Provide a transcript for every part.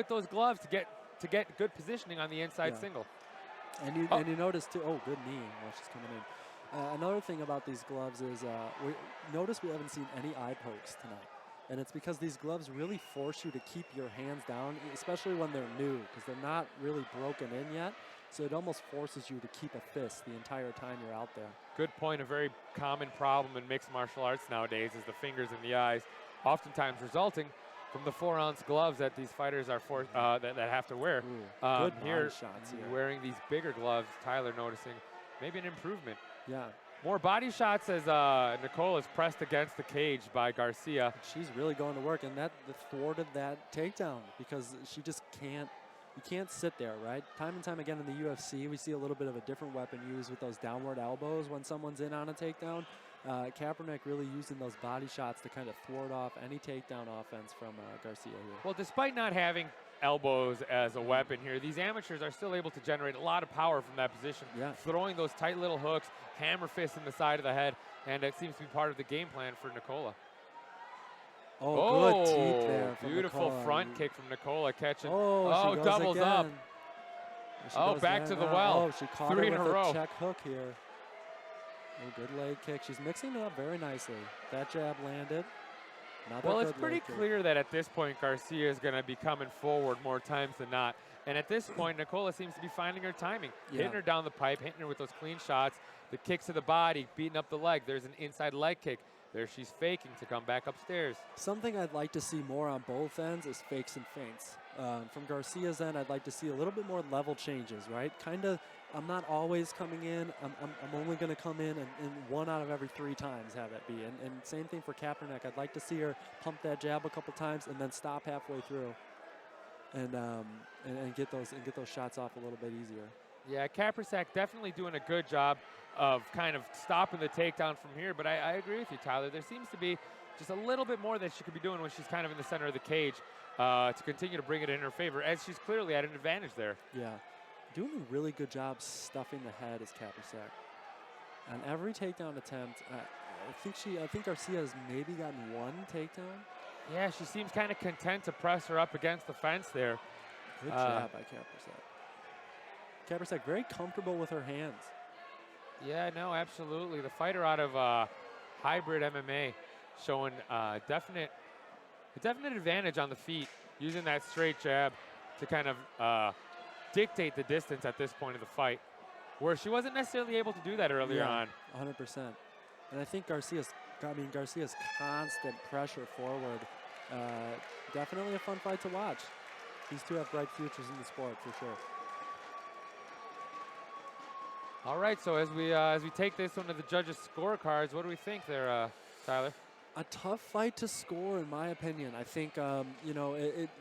with those gloves to get good positioning on the inside single. And you notice too. Oh, good knee while she's coming in. Another thing about these gloves is we haven't seen any eye pokes tonight. And it's because these gloves really force you to keep your hands down, especially when they're new, because they're not really broken in yet. So it almost forces you to keep a fist the entire time you're out there. Good point. A very common problem in mixed martial arts nowadays is the fingers and the eyes, oftentimes resulting from the 4-ounce gloves that these fighters are that have to wear. Ooh, good body shots here. Wearing these bigger gloves, Tyler noticing maybe an improvement. Yeah. More body shots as Nicola is pressed against the cage by Garcia. She's really going to work, and that thwarted that takedown because she just can't. You can't sit there, right? Time and time again in the UFC, we see a little bit of a different weapon used with those downward elbows when someone's in on a takedown. Kaepernick really using those body shots to kind of thwart off any takedown offense from Garcia here. Well, despite not having elbows as a weapon here, these amateurs are still able to generate a lot of power from that position. Yeah. Throwing those tight little hooks, hammer fists in the side of the head, and it seems to be part of the game plan for Nicola. Oh, good teeth there from beautiful Nicola. Front kick from Nicola catching. Oh, she doubles again. up. Oh, back to the well. Oh, she caught 3 her in with a row. check hook here. Oh, good leg kick. She's mixing it up very nicely. That jab landed. Well, it's pretty clear that at this point Garcia is going to be coming forward more times than not. And at this point, Nicola seems to be finding her timing, hitting her down the pipe, hitting her with those clean shots, the kicks to the body, beating up the leg. There's an inside leg kick. There she's faking to come back upstairs. Something I'd like to see more on both ends is fakes and feints. From Garcia's end, I'd like to see a little bit more level changes, right? Kind of, I'm not always coming in. I'm only going to come in and 1 out of every 3 times have that be. And same thing for Kaepernick. I'd like to see her pump that jab a couple times and then stop halfway through, and get those shots off a little bit easier. Yeah, Kaprsack definitely doing a good job of kind of stopping the takedown from here, but I agree with you, Tyler. There seems to be just a little bit more that she could be doing when she's kind of in the center of the cage to continue to bring it in her favor, as she's clearly at an advantage there. Yeah, doing a really good job stuffing the head is Kaprsack. On every takedown attempt, I think Garcia has maybe gotten 1 takedown. Yeah, she seems kind of content to press her up against the fence there. Good jab by Kaprsack. Kaprsack very comfortable with her hands. Yeah, no, absolutely. The fighter out of Hybrid MMA showing a definite advantage on the feet, using that straight jab to kind of dictate the distance at this point of the fight, where she wasn't necessarily able to do that earlier on. 100%. And I think Garcia's constant pressure forward, definitely a fun fight to watch. These two have bright futures in the sport for sure. All right, so as we take this one to the judges' scorecards, what do we think there, Tyler? A tough fight to score, in my opinion. I think,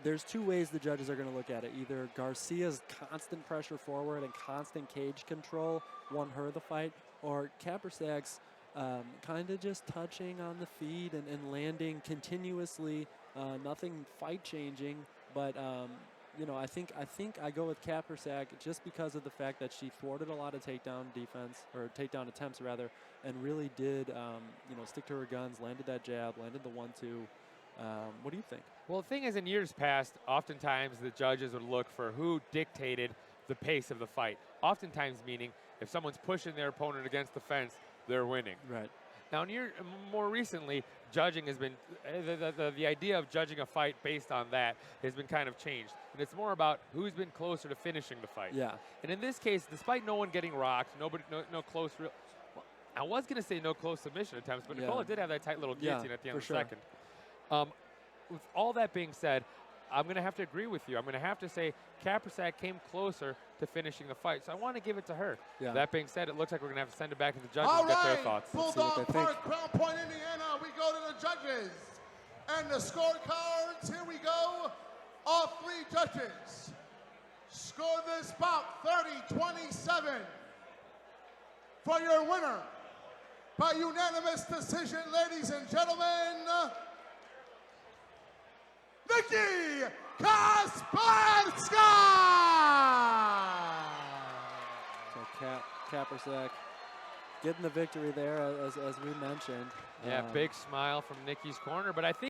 there's 2 ways the judges are going to look at it. Either Garcia's constant pressure forward and constant cage control won her the fight, or Kaprsack's kind of just touching on the feet and landing continuously, nothing fight-changing, but I think I go with Kaprsack just because of the fact that she thwarted a lot of takedown defense, or takedown attempts rather, and really did stick to her guns, landed that jab, landed the 1-2. What do you think? Well, the thing is, in years past, oftentimes the judges would look for who dictated the pace of the fight. Oftentimes meaning if someone's pushing their opponent against the fence, they're winning. Right. Now, more recently, judging has been, the idea of judging a fight based on that has been kind of changed. And it's more about who's been closer to finishing the fight. Yeah. And in this case, despite no one getting rocked, no close, I was going to say no close submission attempts, but Nicola did have that tight little guillotine at the end of the second. With all that being said, I'm going to have to agree with you. I'm going to have to say Kaprsack came closer to finishing the fight, so I want to give it to her. Yeah. That being said, it looks like we're going to have to send it back to the judges All and get right, their thoughts. Bulldog Park, Crown Point, Indiana. We go to the judges. And the scorecards, here we go. All 3 judges score this bout 30-27 for your winner by unanimous decision, ladies and gentlemen, Nikki Kasparska! So Kaprsack getting the victory there, as we mentioned. Yeah, big smile from Nikki's corner, but I think